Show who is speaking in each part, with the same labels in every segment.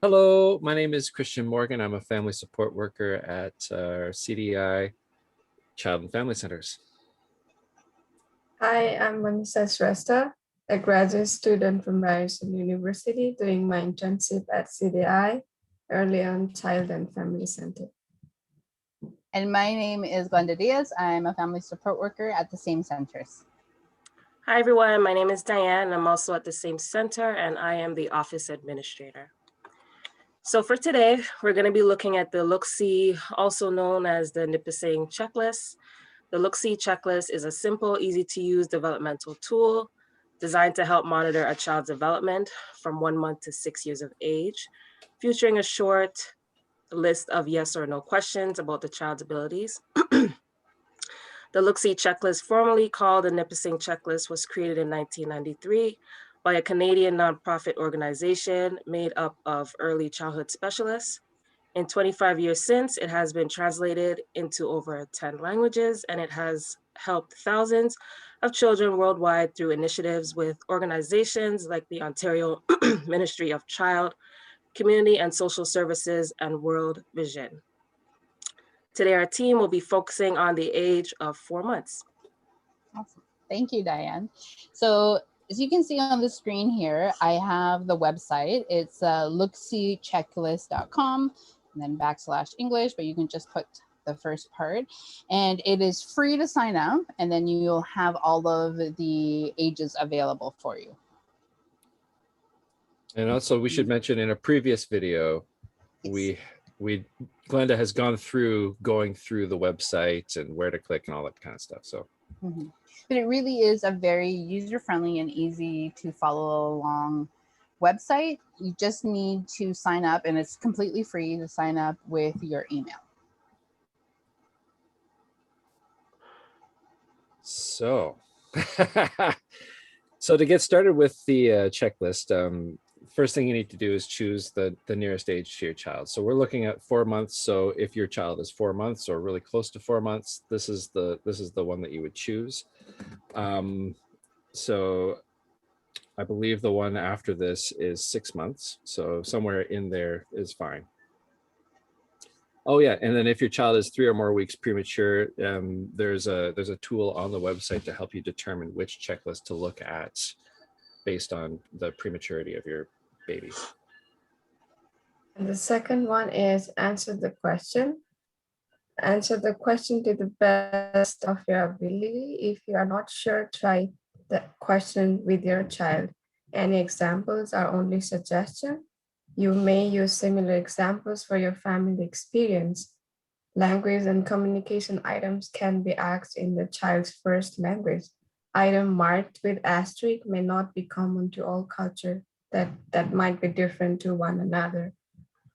Speaker 1: Hello, my name is Christian Morgan. I'm a family support worker at CDI Child and Family Centers.
Speaker 2: Hi, I'm Vanessa Shrestha, a graduate student from Ryerson University doing my internship at CDI, EarlyON Child and Family Center.
Speaker 3: And my name is Glenda Diaz. I'm a family support worker at the same centers.
Speaker 4: Hi, everyone. My name is Diane. I'm also at the same center, and I am the office administrator. So for today, we're going to be looking at the LookSee, also known as the Nipissing Checklist. The LookSee Checklist is a simple, easy-to-use developmental tool designed to help monitor a child's development from 1 month to 6 years of age, featuring a short list of yes or no questions about the child's abilities. The LookSee Checklist, formerly called the Nipissing Checklist, was created in 1993 by a Canadian nonprofit organization made up of early childhood specialists. In 25 years since, it has been translated into over 10 languages, and it has helped thousands of children worldwide through initiatives with organizations like the Ontario Ministry of Child, Community and Social Services, and World Vision. Today, our team will be focusing on the age of 4 months.
Speaker 3: Awesome. Thank you, Diane. So as you can see on the screen here, I have the website. It's lookseechecklist.com and then /English, but you can just put the first part. And it is free to sign up, and then you'll have all of the ages available for you.
Speaker 1: And also we should mention in a previous video,
Speaker 3: Yes.
Speaker 1: Glenda has gone through going through the website and where to click and all that kind of stuff. So,
Speaker 3: But it really is a very user-friendly and easy to follow along website. You just need to sign up, and it's completely free to sign up with your email.
Speaker 1: So, so to get started with the checklist, first thing you need to do is choose the nearest age to your child. So we're looking at 4 months. So if your child is 4 months or really close to 4 months, this is the one that you would choose. So I believe the one after this is 6 months. So somewhere in there is fine. Oh yeah, and then if your child is 3 or more weeks premature, there's a tool on the website to help you determine which checklist to look at based on the prematurity of your baby.
Speaker 2: And the second one is answer the question. Answer the question to the best of your ability. If you are not sure, try the question with your child. Any examples are only suggestion. You may use similar examples for your family experience. Language and communication items can be asked in the child's first language. Item marked with asterisk may not be common to all culture. That might be different to one another.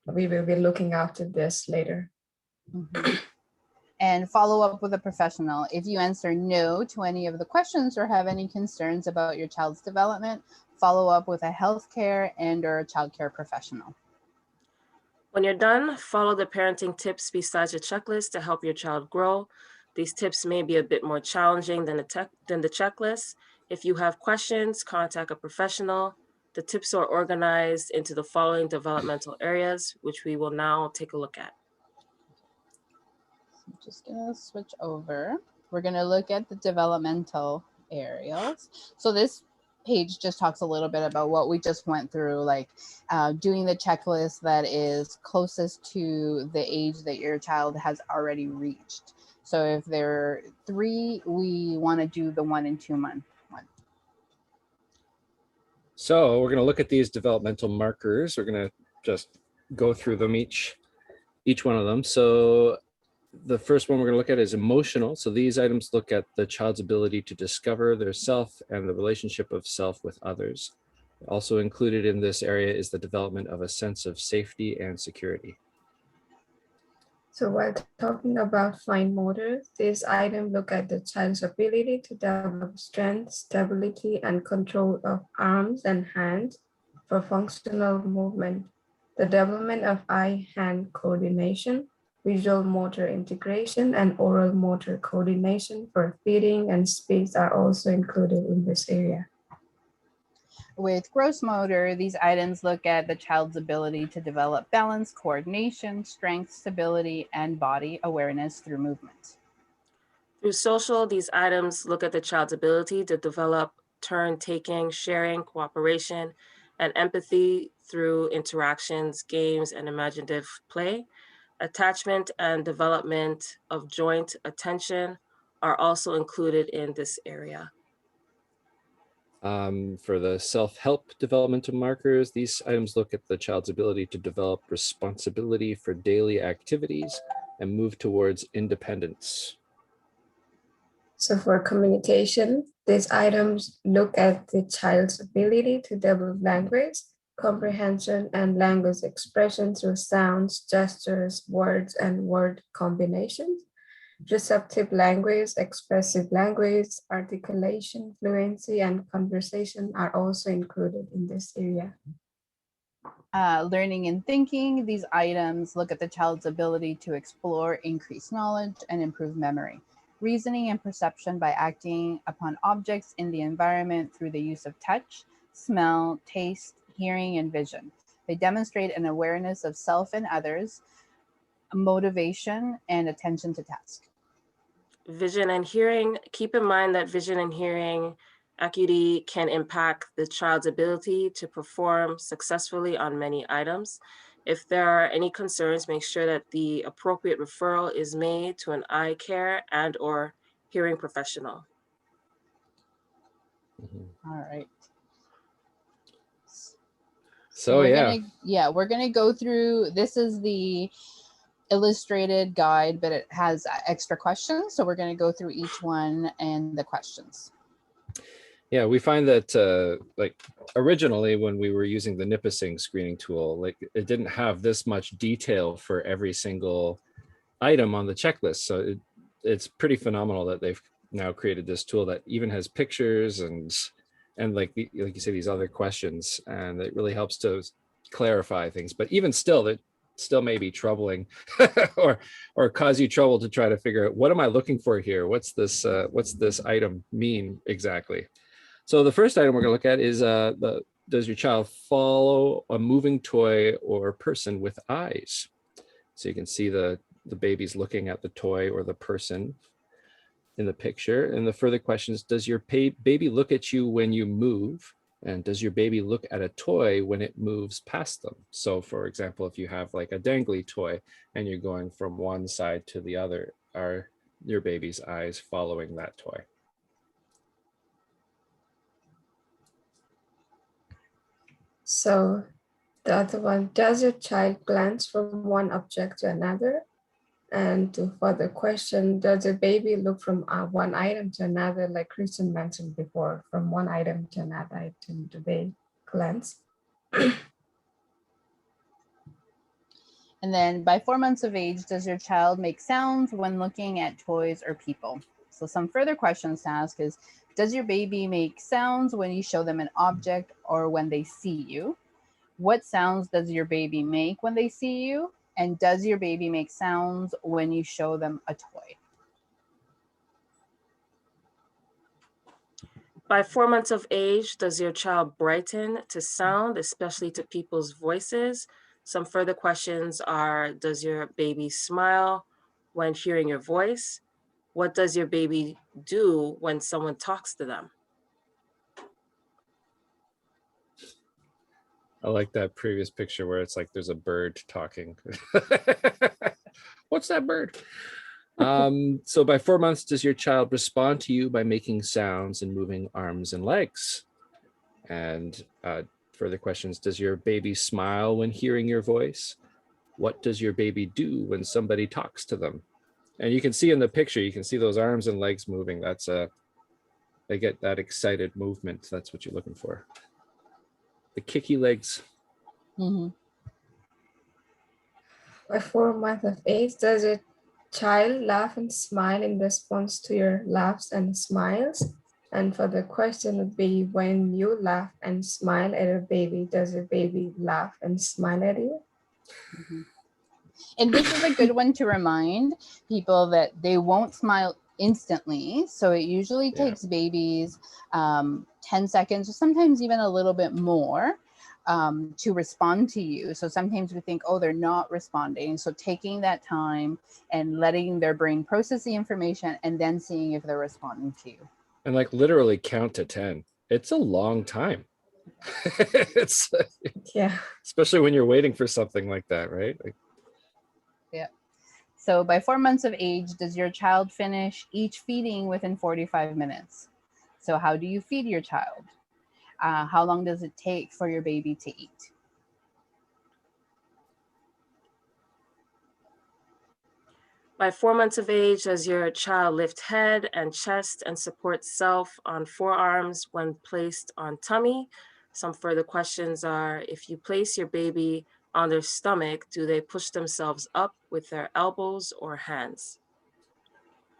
Speaker 2: We will be looking after this later.
Speaker 3: And follow up with a professional. If you answer no to any of the questions or have any concerns about your child's development, follow up with a healthcare and/or a childcare professional.
Speaker 4: When you're done, follow the parenting tips besides the checklist to help your child grow. These tips may be a bit more challenging than the checklist. If you have questions, contact a professional. The tips are organized into the following developmental areas, which we will now take a look at.
Speaker 3: I'm just gonna switch over. We're gonna look at the developmental areas. So this page just talks a little bit about what we just went through, like doing the checklist that is closest to the age that your child has already reached. So if they're 3, we want to do the 1 and 2 month one.
Speaker 1: So we're going to look at these developmental markers. We're going to just go through them each one of them. So the first one we're going to look at is emotional. So these items look at the child's ability to discover their self and the relationship of self with others. Also included in this area is the development of a sense of safety and security.
Speaker 2: So while talking about fine motor, this item look at the child's ability to develop strength, stability, and control of arms and hands for functional movement, the development of eye-hand coordination, visual motor integration, and oral motor coordination for feeding and speech are also included in this area.
Speaker 3: With gross motor, these items look at the child's ability to develop balance, coordination, strength, stability, and body awareness through movement.
Speaker 4: Through social, these items look at the child's ability to develop turn-taking, sharing, cooperation, and empathy through interactions, games, and imaginative play. Attachment and development of joint attention are also included in this area.
Speaker 1: For the self-help developmental markers, these items look at the child's ability to develop responsibility for daily activities and move towards independence.
Speaker 2: So for communication, these items look at the child's ability to develop language, comprehension, and language expression through sounds, gestures, words, and word combinations. Receptive language, expressive language, articulation, fluency, and conversation are also included in this area.
Speaker 3: Learning and thinking, these items look at the child's ability to explore, increase knowledge, and improve memory. Reasoning and perception by acting upon objects in the environment through the use of touch, smell, taste, hearing, and vision. They demonstrate an awareness of self and others, motivation, and attention to task.
Speaker 4: Vision and hearing, keep in mind that vision and hearing acuity can impact the child's ability to perform successfully on many items. If there are any concerns, make sure that the appropriate referral is made to an eye care and/or hearing professional.
Speaker 3: All right.
Speaker 1: So
Speaker 3: we're gonna go through. This is the illustrated guide, but it has extra questions. So we're gonna go through each one and the questions.
Speaker 1: Yeah, we find that like originally when we were using the Nipissing screening tool, like it didn't have this much detail for every single item on the checklist. So it's pretty phenomenal that they've now created this tool that even has pictures and like you say, these other questions, and it really helps to clarify things. But even still, that still may be troubling or cause you trouble to try to figure out, what am I looking for here? What's this item mean exactly? So the first item we're going to look at is does your child follow a moving toy or person with eyes? So you can see the baby's looking at the toy or the person in the picture. And the further question is, does your baby look at you when you move? And does your baby look at a toy when it moves past them? So for example, if you have like a dangly toy and you're going from one side to the other, are your baby's eyes following that toy?
Speaker 2: So the other one, does your child glance from one object to another? And for the question, does a baby look from one item to another, like Kristen mentioned before, from one item to another item, do they glance?
Speaker 3: And then by 4 months of age, does your child make sounds when looking at toys or people? So some further questions to ask is, does your baby make sounds when you show them an object or when they see you? What sounds does your baby make when they see you? And does your baby make sounds when you show them a toy?
Speaker 4: By 4 months of age, does your child brighten to sound, especially to people's voices? Some further questions are, does your baby smile when hearing your voice? What does your baby do when someone talks to them?
Speaker 1: I like that previous picture where it's like there's a bird talking. What's that bird? So by 4 months, does your child respond to you by making sounds and moving arms and legs? And further questions, does your baby smile when hearing your voice? What does your baby do when somebody talks to them? And you can see in the picture, you can see those arms and legs moving. That's they get that excited movement. That's what you're looking for. The kicky legs.
Speaker 3: Mm-hmm.
Speaker 2: By 4 months of age, does your child laugh and smile in response to your laughs and smiles? And for the question would be, when you laugh and smile at a baby, does your baby laugh and smile at you?
Speaker 3: Mm-hmm. And this is a good one to remind people that they won't smile instantly. So it usually takes babies 10 seconds or sometimes even a little bit more to respond to you. So sometimes we think, oh, they're not responding. So taking that time and letting their brain process the information and then seeing if they're responding to you.
Speaker 1: And like literally count to 10. It's a long time. It's
Speaker 2: Yeah.
Speaker 1: especially when you're waiting for something like that, right? Like,
Speaker 3: yeah. So by 4 months of age, does your child finish each feeding within 45 minutes? So how do you feed your child? How long does it take for your baby to eat?
Speaker 4: By 4 months of age, does your child lift head and chest and support self on forearms when placed on tummy? Some further questions are, if you place your baby on their stomach, do they push themselves up with their elbows or hands?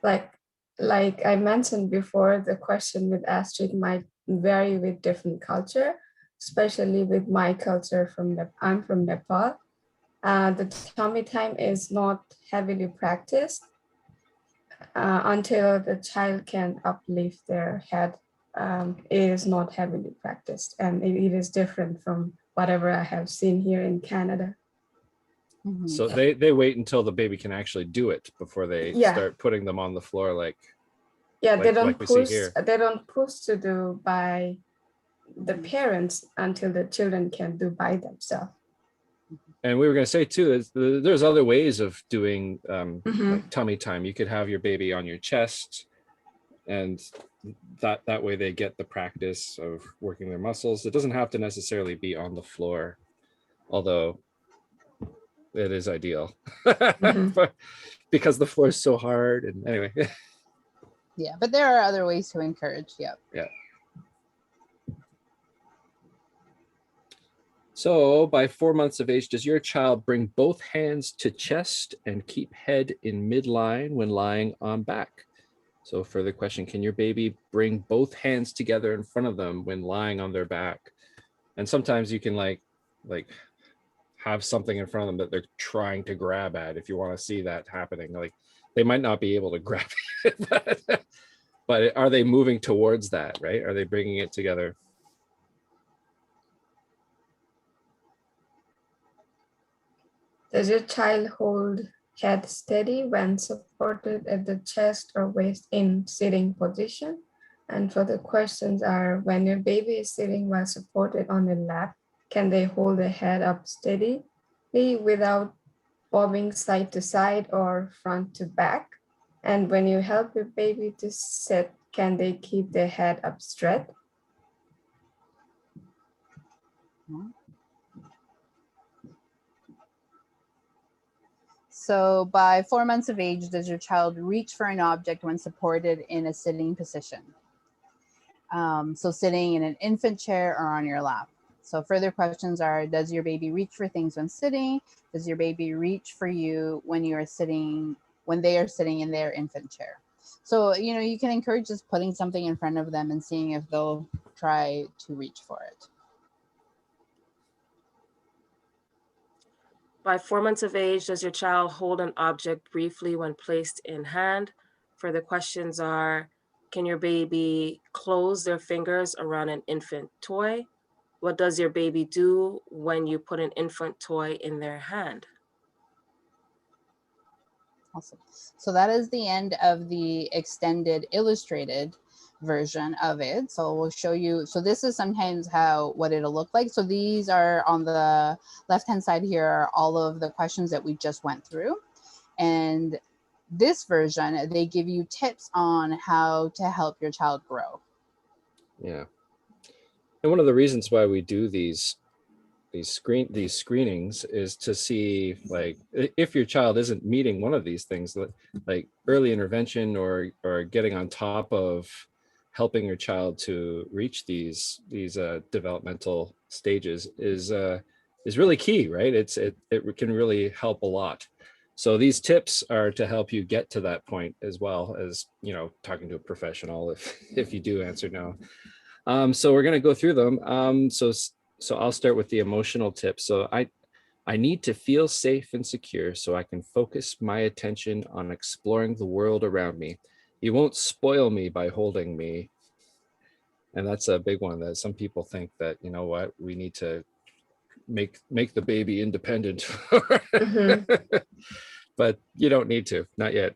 Speaker 2: Like I mentioned before, the question with Astrid might vary with different culture, especially with my culture I'm from Nepal. The tummy time is not heavily practiced until the child can uplift their head. It is not heavily practiced, and it is different from whatever I have seen here in Canada.
Speaker 3: Mhm.
Speaker 1: so they wait until the baby can actually do it before they start putting them on the floor, like
Speaker 2: they don't
Speaker 1: like we see
Speaker 2: push.
Speaker 1: here.
Speaker 2: They don't push to do by the parents until the children can do by themselves.
Speaker 1: And we were going to say too, is there's other ways of doing
Speaker 2: Mhm.
Speaker 1: like tummy time. You could have your baby on your chest, and that way they get the practice of working their muscles. It doesn't have to necessarily be on the floor, although it is ideal because the floor is so hard. And anyway.
Speaker 3: Yeah, but there are other ways to encourage. Yep.
Speaker 1: Yeah. So by 4 months of age, does your child bring both hands to chest and keep head in midline when lying on back? So further question, can your baby bring both hands together in front of them when lying on their back? And sometimes you can like have something in front of them that they're trying to grab at. If you want to see that happening, like they might not be able to grab it, but are they moving towards that, right? Are they bringing it together?
Speaker 2: Does your child hold head steady when supported at the chest or waist in sitting position? And for the questions are, when your baby is sitting while supported on the lap, can they hold the head up steadily without bobbing side to side or front to back? And when you help your baby to sit, can they keep their head up straight?
Speaker 3: So by 4 months of age, does your child reach for an object when supported in a sitting position? So sitting in an infant chair or on your lap. So further questions are, does your baby reach for things when sitting? Does your baby reach for you when you are sitting, when they are sitting in their infant chair? So, you can encourage just putting something in front of them and seeing if they'll try to reach for it.
Speaker 4: By 4 months of age, does your child hold an object briefly when placed in hand? Further questions are, can your baby close their fingers around an infant toy? What does your baby do when you put an infant toy in their hand?
Speaker 3: Awesome. So that is the end of the extended illustrated version of it. So we'll show you. So this is sometimes what it'll look like. So these are on the left-hand side here are all of the questions that we just went through. And this version, they give you tips on how to help your child grow.
Speaker 1: Yeah. And one of the reasons why we do these screenings is to see, like, if your child isn't meeting one of these things, like early intervention or getting on top of helping your child to reach these developmental stages is really key, right? It can really help a lot. So these tips are to help you get to that point, as well as talking to a professional if you do answer no. So we're going to go through them. So I'll start with the emotional tips. So I need to feel safe and secure so I can focus my attention on exploring the world around me. You won't spoil me by holding me. And that's a big one that some people think that, you know what, we need to make the baby independent. But you don't need to, not yet.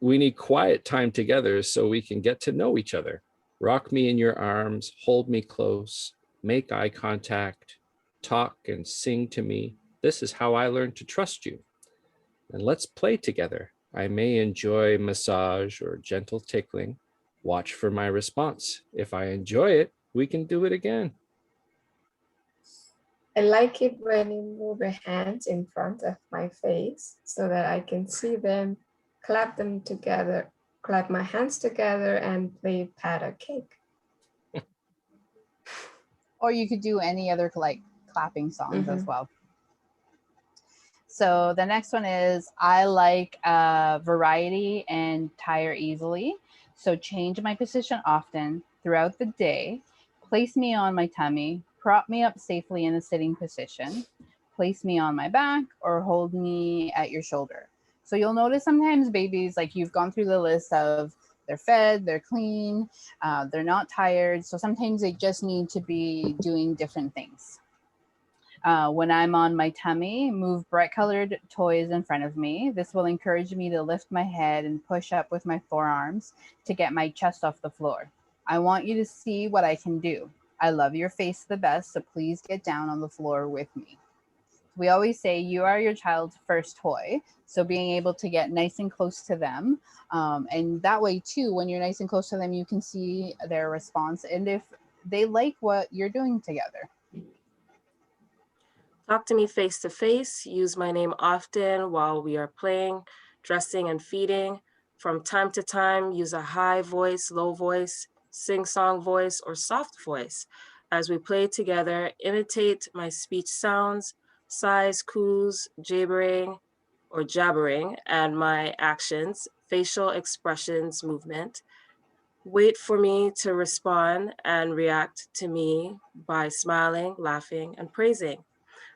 Speaker 1: We need quiet time together so we can get to know each other. Rock me in your arms, hold me close, make eye contact, talk and sing to me. This is how I learned to trust you. And let's play together. I may enjoy massage or gentle tickling. Watch for my response. If I enjoy it, we can do it again.
Speaker 2: I like it when you move your hands in front of my face so that I can see them, clap them together, clap my hands together and play pat a cake.
Speaker 3: Or you could do any other like clapping songs as well. So the next one is, I like variety and tire easily. So change my position often throughout the day. Place me on my tummy. Prop me up safely in a sitting position. Place me on my back or hold me at your shoulder. So you'll notice sometimes babies, like you've gone through the list of they're fed, they're clean, they're not tired. So sometimes they just need to be doing different things. When I'm on my tummy, move bright colored toys in front of me. This will encourage me to lift my head and push up with my forearms to get my chest off the floor. I want you to see what I can do. I love your face the best, so please get down on the floor with me. We always say you are your child's first toy. So being able to get nice and close to them. And that way too, when you're nice and close to them, you can see their response and if they like what you're doing together.
Speaker 4: Talk to me face to face. Use my name often while we are playing, dressing, and feeding. From time to time, use a high voice, low voice, sing-song voice, or soft voice. As we play together, imitate my speech sounds, sighs, coos, jabbering, and my actions, facial expressions, movement. Wait for me to respond and react to me by smiling, laughing, and praising.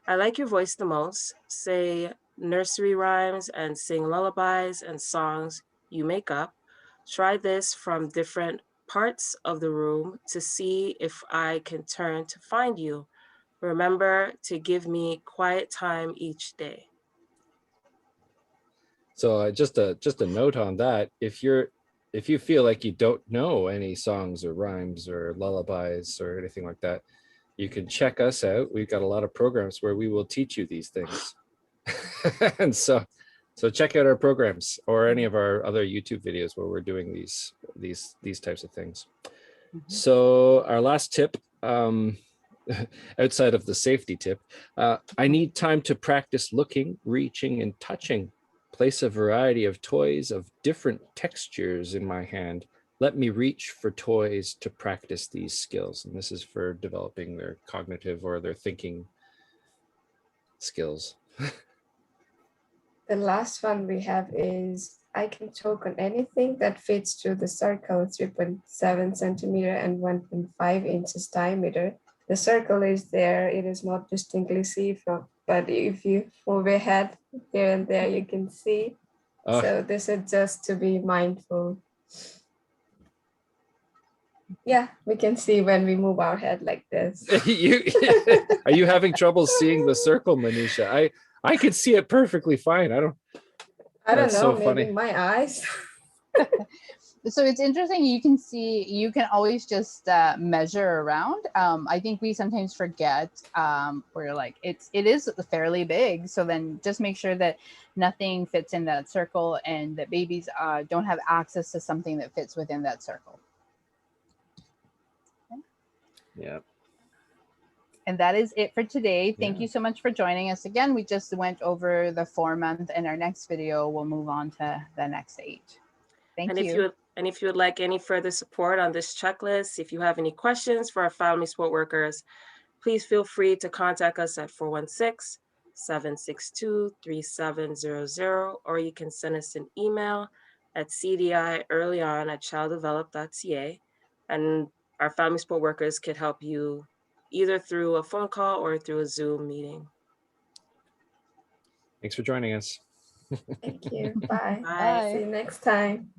Speaker 4: I like your voice the most. Say nursery rhymes and sing lullabies and songs you make up. Try this from different parts of the room to see if I can turn to find you. Remember to give me quiet time each day.
Speaker 1: So just a note on that. If you feel like you don't know any songs or rhymes or lullabies or anything like that, you can check us out. We've got a lot of programs where we will teach you these things. And so check out our programs or any of our other YouTube videos where we're doing these types of things. So our last tip, outside of the safety tip, I need time to practice looking, reaching, and touching. Place a variety of toys of different textures in my hand. Let me reach for toys to practice these skills. And this is for developing their cognitive or their thinking skills.
Speaker 2: The last one we have is, I can choke on anything that fits through the circle 3.7 centimeter and 1.5 inches diameter. The circle is there. It is not distinctly seen from, but if you move your head here and there, you can see. So this is just to be mindful. Yeah, we can see when we move our head like this.
Speaker 1: Are you having trouble seeing the circle, Manisha? I could see it perfectly fine. I don't
Speaker 2: know,
Speaker 1: so
Speaker 2: maybe
Speaker 1: funny.
Speaker 2: my eyes.
Speaker 3: So it's interesting. You can always just measure around. I think we sometimes forget where like it is fairly big. So then just make sure that nothing fits in that circle and that babies don't have access to something that fits within that circle. Okay.
Speaker 1: Yeah.
Speaker 3: And that is it for today. Thank you so much for joining us again. We just went over the 4-month, and our next video will move on to the next 8. Thank you.
Speaker 4: And if you would like any further support on this checklist, if you have any questions for our family support workers, please feel free to contact us at 416-762-3700, or you can send us an email at cdi.earlyon@childdevelop.ca. And our family support workers could help you either through a phone call or through a Zoom meeting.
Speaker 1: Thanks for joining us.
Speaker 2: Thank you. Bye.
Speaker 3: Bye.
Speaker 2: See you next time.